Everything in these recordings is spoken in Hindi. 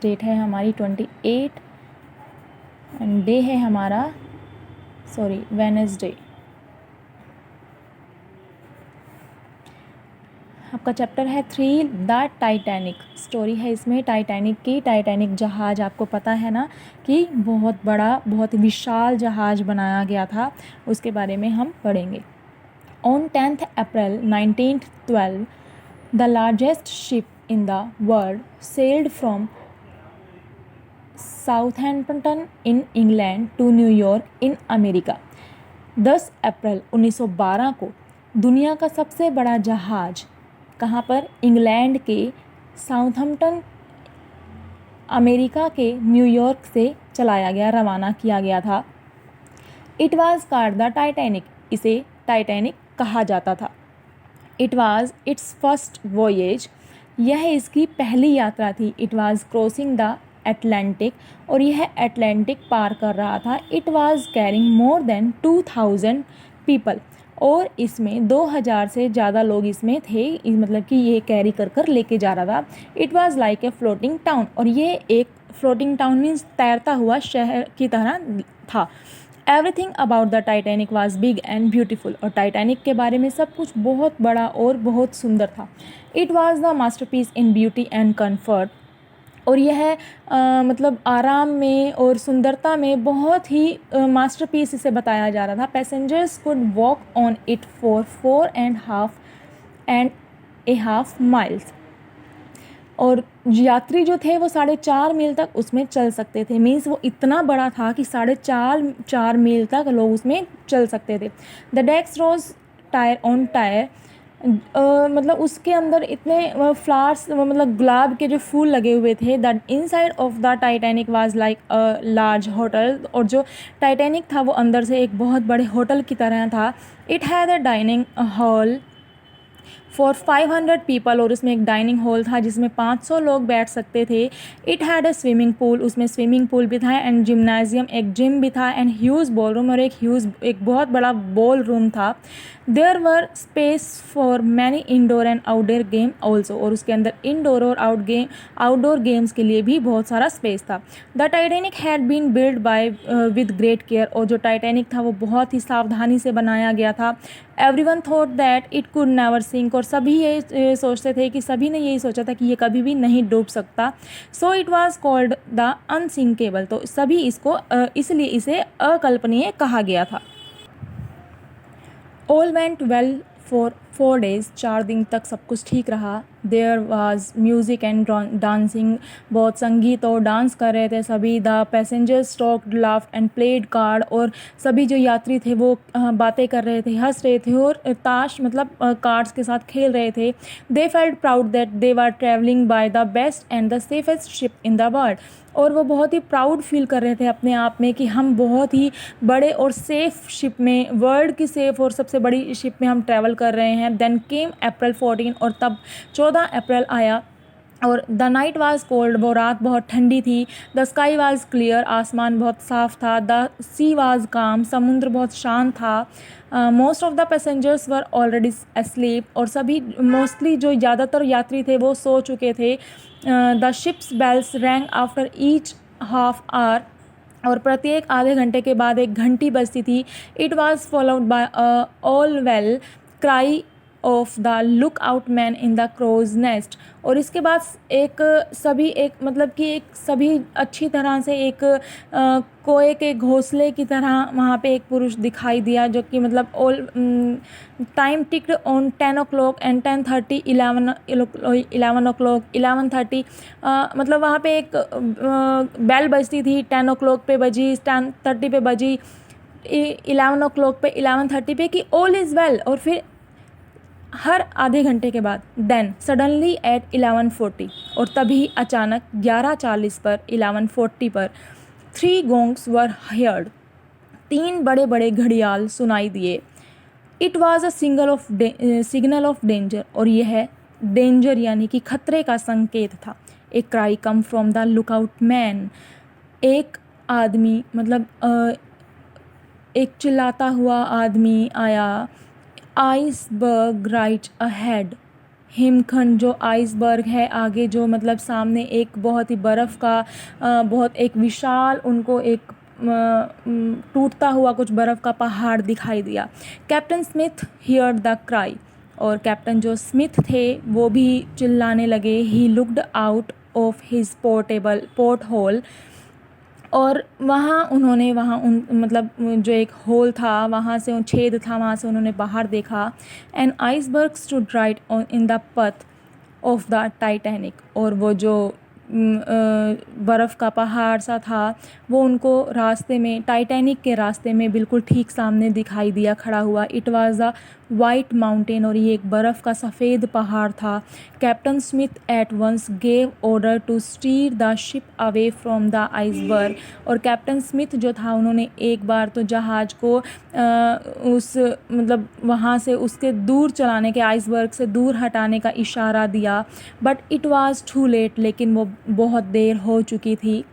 डेट है हमारी 28 एंड डे है हमारा वेनसडे। आपका चैप्टर है 3 द टाइटैनिक। स्टोरी है इसमें टाइटैनिक की। टाइटैनिक जहाज़ आपको पता है ना कि बहुत बड़ा, बहुत विशाल जहाज़ बनाया गया था, उसके बारे में हम पढ़ेंगे। On 10th April 1912, the largest ship in the world sailed from Southampton in England to New York in America। 10 अप्रैल 1912 को दुनिया का सबसे बड़ा जहाज़ कहाँ पर? इंग्लैंड के साउथहम्पटन, अमेरिका के न्यूयॉर्क से चलाया गया, रवाना किया गया था। It was called the Titanic. इसे टाइटैनिक कहा जाता था। It was its first voyage. यह इसकी पहली यात्रा थी। It was crossing the Atlantic. और यह अटलांटिक पार कर रहा था। It was carrying more than 2000 people. और इसमें 2000 से ज़्यादा लोग इसमें थे, मतलब कि ये कैरी कर कर लेके जा रहा था। It was like a floating town. और ये एक फ्लोटिंग टाउन मीन्स तैरता हुआ शहर की तरह था। Everything about the Titanic was big and beautiful. और टाइटैनिक के बारे में सब कुछ बहुत बड़ा और बहुत सुंदर था। It was the masterpiece in beauty and comfort. और यह मतलब आराम में और सुंदरता में बहुत ही मास्टरपीस इसे बताया जा रहा था। Passengers could walk on it for 4.5 miles. और यात्री जो थे वो 4.5 मील तक उसमें चल सकते थे। मीन्स वो इतना बड़ा था कि 4.5 मील तक लोग उसमें चल सकते थे। The decks rose tier on tier. मतलब उसके अंदर इतने फ्लावर्स, मतलब गुलाब के जो फूल लगे हुए थे। The inside of the Titanic was like a large hotel. और जो टाइटैनिक था वो अंदर से एक बहुत बड़े होटल की तरह था। It had a dining hall for 500 people. और उसमें एक डाइनिंग हॉल था जिसमें 500 लोग बैठ सकते थे। It had a swimming pool. उसमें स्विमिंग पूल भी था। एंड जिम्नाजियम, एक जिम भी था। And huge ball room. और एक बहुत बड़ा बॉल रूम था। There were space for many indoor and outdoor game also. और उसके अंदर इंडोर और आउटडोर गेम्स के लिए भी बहुत सारा स्पेस था। The Titanic had been build by with great care. और जो टाइटैनिक था वो बहुत ही सावधानी से बनाया गया था। Everyone thought that it could never sink. और सभी ये सोचते थे कि सभी ने यही सोचा था कि ये कभी भी नहीं डूब सकता। So it was called the unsinkable. तो सभी इसको इसलिए इसे अकल्पनीय कहा गया था। All went well for 4 days। 4 दिन तक सब कुछ ठीक रहा। There was music and dancing. बहुत संगीत और डांस कर रहे थे सभी। The passengers talked, laughed and played card. और सभी जो यात्री थे वो बातें कर रहे थे, हंस रहे थे और ताश मतलब कार्ड्स के साथ खेल रहे थे। They felt proud that they were travelling by the best and the safest ship in the world. और वो बहुत ही प्राउड फील कर रहे थे अपने आप में कि हम बहुत ही बड़े और सेफ़ शिप में, वर्ल्ड की सेफ़ और सबसे बड़ी शिप में हम ट्रैवल कर रहे हैं। देन केम अप्रैल 14। और तब 14 अप्रैल आया। और द नाइट वाज कोल्ड। वो रात बहुत ठंडी थी। The sky was clear. आसमान बहुत साफ था। द सी वाज काम। समुद्र बहुत शांत था। Most of the passengers were already asleep. और सभी मोस्टली जो ज़्यादातर यात्री थे वो सो चुके थे। The ship's bells rang after each half hour. और प्रत्येक आधे घंटे के बाद एक घंटी बजती थी। It was followed by all well cry of the look out man in the crow's nest. और इसके बाद एक मतलब कि एक सभी अच्छी तरह से एक कोए के घोंसले की तरह वहाँ पे एक पुरुष दिखाई दिया, जो कि मतलब all time ticked on 10 o'clock and 10:30, 11 o'clock, 11:30। मतलब वहाँ पे एक बेल बजती थी। 10 o'clock पे बजी, 10:30 पे बजी, 11 o'clock पे, 11:30 पे कि ऑल इज़ वेल। और फिर हर आधे घंटे के बाद देन सडनली एट 11:40। और तभी अचानक 11:40 पर, 11:40 पर 3 gongs वर हर्ड। 3 बड़े बड़े घड़ियाल सुनाई दिए। It was a signal of danger. और यह डेंजर यानी कि खतरे का संकेत था। A cry come from the lookout man. एक आदमी मतलब एक चिल्लाता हुआ आदमी आया। Iceberg right ahead. हिमखंड जो आइसबर्ग है आगे, जो मतलब सामने एक बहुत ही बर्फ़ का बहुत एक विशाल उनको एक टूटता हुआ कुछ बर्फ़ का पहाड़ दिखाई दिया। Captain Smith heard the cry, और कैप्टन जो स्मिथ थे वो भी चिल्लाने लगे। He looked out of his porthole, और वहाँ उन मतलब जो एक होल था, वहाँ से छेद था, वहाँ से उन्होंने बाहर देखा। An iceberg stood right in the path of the Titanic, और वो जो बर्फ़ का पहाड़ सा था वो उनको रास्ते में, टाइटैनिक के रास्ते में बिल्कुल ठीक सामने दिखाई दिया खड़ा हुआ। It was a white mountain, और ये एक बर्फ़ का सफ़ेद पहाड़ था। Captain Smith at once gave order to steer the ship away from the iceberg, और कैप्टन स्मिथ जो था उन्होंने एक बार तो जहाज़ को उस मतलब वहाँ से उसके दूर चलाने के, आइसबर्ग से दूर हटाने का इशारा दिया। But it was too late, लेकिन वो बहुत देर हो चुकी थी।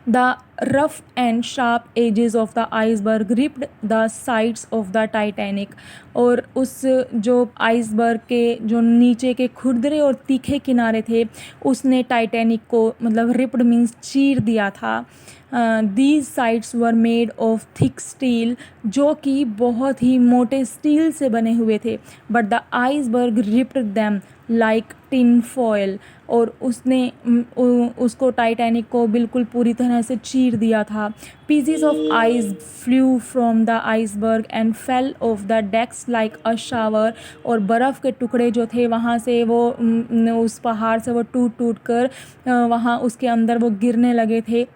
The rough and sharp edges of the iceberg ripped the sides of the Titanic, और उस जो आइसबर्ग के जो नीचे के खुरदरे और तीखे किनारे थे उसने टाइटैनिक को मतलब रिप्ड मीन्स चीर दिया था। These sides were made of thick steel, जो कि बहुत ही मोटे स्टील से बने हुए थे। But the iceberg ripped them like tin foil, और उसने उसको टाइटैनिक को बिल्कुल पूरी तरह से चीर दिया था। Pieces of ice flew from the iceberg and fell off the decks like a shower, और बर्फ़ के टुकड़े जो थे वहाँ से वो उस पहाड़ से वो टूट टूट कर वहाँ उसके अंदर वो गिरने लगे थे।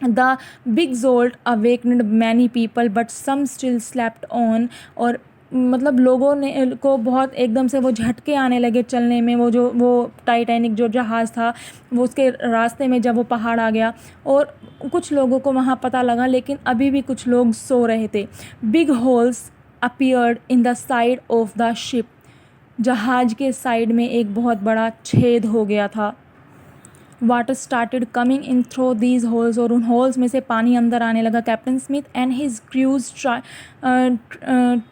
The big jolt awakened many people but some still slept on, और मतलब लोगों ने को बहुत एकदम से वो झटके आने लगे चलने में। वो टाइटैनिक जो जहाज़ था वो उसके रास्ते में जब वो पहाड़ आ गया, और कुछ लोगों को वहाँ पता लगा, लेकिन अभी भी कुछ लोग सो रहे थे। Big holes appeared in the side of the ship, जहाज़ के साइड में एक बहुत बड़ा छेद हो गया था। Water started coming in through these holes, और उन होल्स में से पानी अंदर आने लगा। Captain Smith and his crews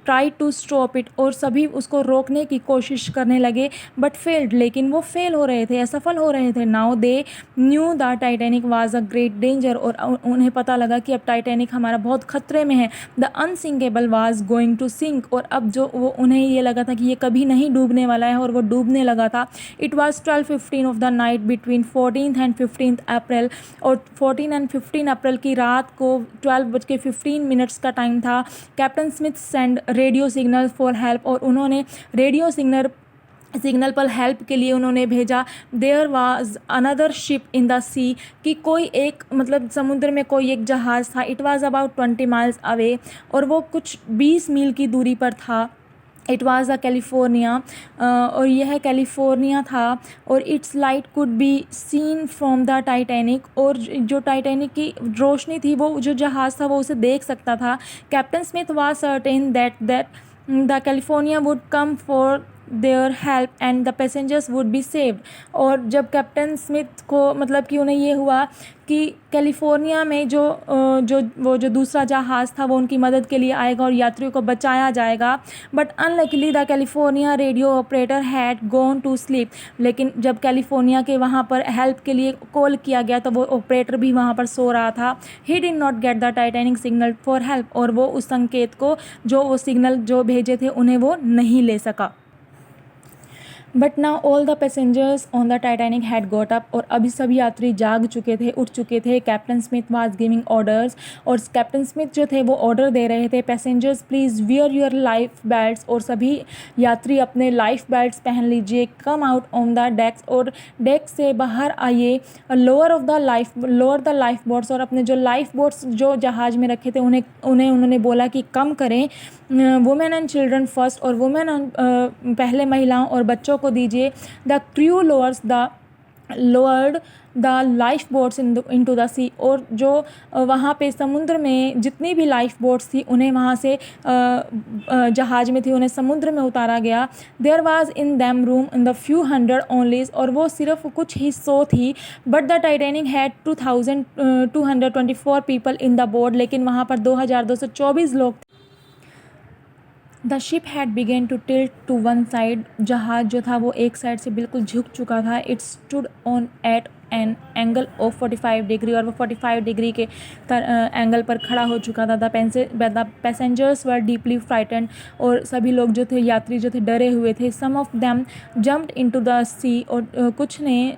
try to stop it, और सभी उसको रोकने की कोशिश करने लगे, बट फेल्ड, लेकिन वो फेल हो रहे थे, असफल हो रहे थे। Now they knew the Titanic was a great danger, और उन्हें पता लगा कि अब टाइटैनिक हमारा बहुत खतरे में है। The unsinkable was going to sink, और अब जो वो उन्हें ये लगा था कि ये कभी नहीं डूबने वाला है, और वो डूबने लगा था। It was 12:15 of the night between 14th and 15th अप्रैल, और 14 एंड 15 अप्रैल की रात को 12:15 का टाइम था। Captain Smith send radio signal for help, और उन्होंने रेडियो सिग्नल पर हेल्प के लिए उन्होंने भेजा। There was another ship in the sea, कि कोई एक मतलब समुद्र में कोई एक जहाज़ था। It was about 20 miles away, और वो कुछ 20 मील की दूरी पर था। इट वाज अ कैलिफोर्निया, और यह कैलिफोर्निया था, और its light could be seen from the Titanic, और जो टाइटैनिक की रोशनी थी वो जो जहाज़ था वो उसे देख सकता था। Captain Smith was certain that the California would come for their help and the passengers would be saved, और जब कैप्टन स्मिथ को मतलब कि उन्हें ये हुआ कि कैलिफोर्निया में जो दूसरा जहाज़ था वो उनकी मदद के लिए आएगा और यात्रियों को बचाया जाएगा। But unluckily the California radio operator had gone to sleep, लेकिन जब कैलिफोर्निया के वहाँ पर हेल्प के लिए कॉल किया गया तो वो ऑपरेटर भी वहाँ पर सो रहा था। He did not get the Titanic signal for help, और वो उस संकेत को जो वो सिग्नल जो भेजे थे उन्हें वो नहीं ले सका। But now all the passengers on the Titanic had got up, और अभी सभी यात्री जाग चुके थे, उठ चुके थे। Captain Smith was giving orders, और कैप्टन स्मिथ जो थे वो ऑर्डर दे रहे थे, passengers please wear your life belts, और सभी यात्री अपने लाइफ बेल्ट्स पहन लीजिए। कम आउट ऑन द डेक्स, और डेक से बाहर आइए। लोअर द लाइफ बोट्स, और अपने जो लाइफ बोट्स जो जहाज़ में रखे थे उन्होंने बोला कि कम करें। वुमेन एंड चिल्ड्रन फर्स्ट, और पहले महिलाओं और बच्चों को दीजिए। The crew lowered the life boats into the sea, और जो वहाँ पे समुद्र में जितनी भी लाइफ बोट्स थी उन्हें वहाँ से जहाज़ में थी उन्हें समुद्र में उतारा गया। There was in them room in the few hundred onlies, और वो सिर्फ कुछ ही सौ थी। But the Titanic had 2224 people in the board, लेकिन वहाँ पर 2224 लोग। The ship had began to tilt to one side, जहाज जो था वो एक साइड से बिल्कुल झुक चुका था. It stood on at an angle of 45 degree, और वो 45 डिग्री के एंगल पर खड़ा हो चुका था. The passengers were deeply frightened, और सभी लोग जो थे, यात्री जो थे, डरे हुए थे. Some of them jumped into the sea, और कुछ ने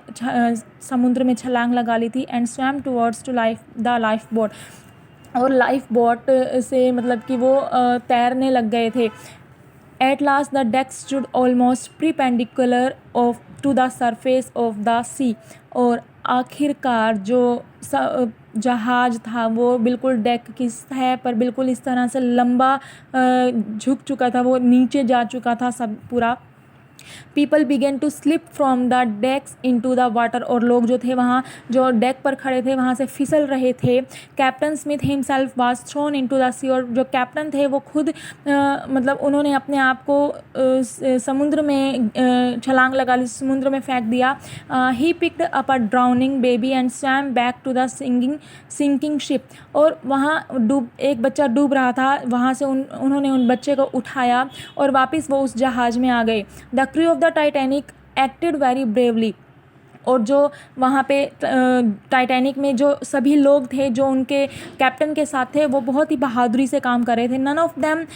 समुद्र में छलांग लगा ली थी. And swam towards to life boat, और लाइफ बोट से मतलब कि वो तैरने लग गए थे. At last the deck stood almost perpendicular of to the surface of the sea, और आखिरकार जो जहाज था वो बिल्कुल डेक की सतह पर बिल्कुल इस तरह से लंबा झुक चुका था, वो नीचे जा चुका था सब पूरा. People began to slip from the decks into the water, और लोग जो थे वहाँ जो डेक पर खड़े थे वहाँ से फिसल रहे थे. Captain Smith himself was thrown into the sea, और जो कैप्टन थे वो खुद मतलब उन्होंने अपने आप को समुद्र में छलांग लगा ली, समुद्र में फेंक दिया. He picked up a drowning baby and swam back to the sinking ship, और वहाँ एक बच्चा डूब रहा था, वहाँ से उन्होंने उन बच्चे को उठाया और वापस वो उस जहाज़ में आ गए. The crew of the Titanic acted very bravely, और जो वहाँ पे टाइटैनिक में जो सभी लोग थे जो उनके कैप्टन के साथ थे वो बहुत ही बहादुरी से काम कर रहे थे. None of them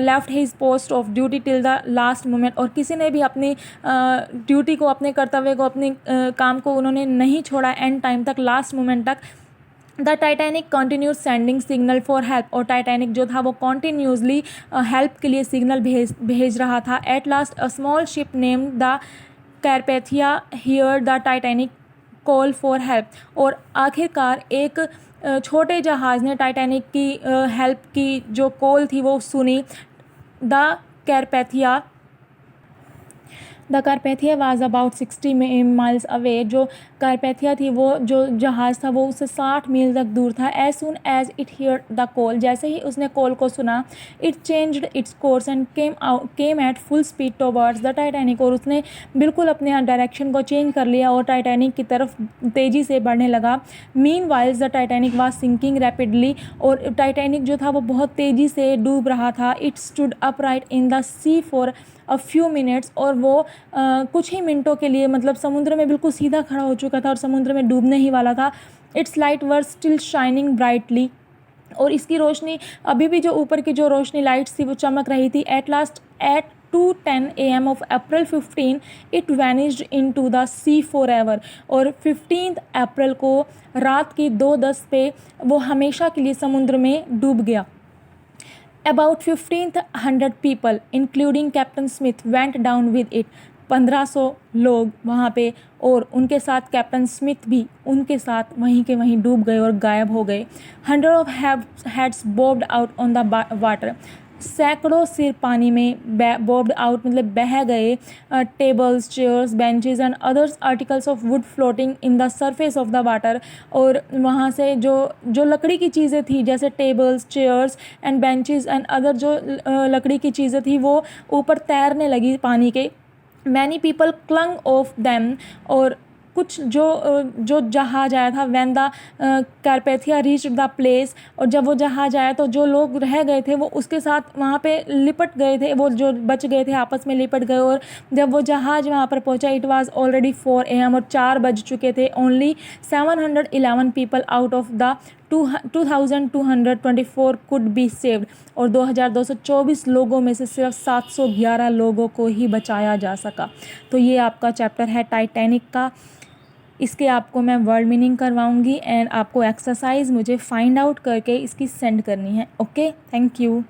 left his post of duty till the last moment, और किसी ने भी अपनी ड्यूटी को, अपने कर्तव्य को, अपने काम को उन्होंने नहीं छोड़ा एंड टाइम तक, लास्ट मोमेंट तक. The Titanic continued sending signal for help, और टाइटैनिक जो था वो कॉन्टीन्यूसली हेल्प के लिए सिग्नल भेज रहा था. At last a small ship named the Carpathia hear the Titanic call for help, और आखिरकार एक छोटे जहाज़ ने टाइटैनिक की हेल्प की जो कॉल थी वो सुनी. The Carpathia was about 60 miles away, जो कारपेथिया थी वो जो जहाज़ था वो उससे 60 मील तक दूर था. As soon as it hear the call, जैसे ही उसने कॉल को सुना, it changed its course and came at full speed towards the Titanic, और उसने बिल्कुल अपने डायरेक्शन को चेंज कर लिया और टाइटैनिक की तरफ तेज़ी से बढ़ने लगा. Meanwhile the Titanic was sinking rapidly, और टाइटैनिक जो था वो बहुत तेज़ी से डूब रहा था. It stood upright in the sea for a few minutes, और वो कुछ ही मिनटों के लिए मतलब समुद्र में बिल्कुल सीधा खड़ा हो चुका था और समुद्र में डूबने ही वाला था. Its light were still shining brightly, और इसकी रोशनी अभी भी जो ऊपर की जो रोशनी लाइट्स थी वो चमक रही थी. At last at 2:10 AM of April 15 it vanished into the sea forever, और 15 अप्रैल को रात की 2:10 पे वो हमेशा के लिए समुद्र में डूब गया. About 1,500 people, including Captain Smith, went down with it. 1500 लोग वहाँ पे, और उनके साथ कैप्टन स्मिथ भी उनके साथ वहीं के वहीं डूब गए और गायब हो गए. 100 of heads barbed out on the water, सैकड़ों सिर पानी में बॉब्ड आउट मतलब बह गए. Tables, chairs, benches and others articles of would floating in the surface of the water, और वहाँ से जो लकड़ी की चीज़ें थी जैसे tables, chairs and benches and other जो लकड़ी की चीज़ें थी वो ऊपर तैरने लगी पानी के. Many people clung of them, और कुछ जो जहाज आया था. When the Carpathia reach the place, और जब वो जहाज आया तो जो लोग रह गए थे वो उसके साथ वहाँ पे लिपट गए थे, वो जो बच गए थे आपस में लिपट गए. और जब वो जहाज वहाँ पर पहुँचा, इट वाज ऑलरेडी 4 AM, और 4 बज चुके थे. Only 711 people out of the 2224 could be saved, और 2224 लोगों में से सिर्फ 711 लोगों को ही बचाया जा सका. तो ये आपका चैप्टर है टाइटैनिक का. इसके आपको मैं वर्ड मीनिंग करवाऊंगी एंड आपको एक्सरसाइज मुझे फाइंड आउट करके इसकी सेंड करनी है. Okay, thank you.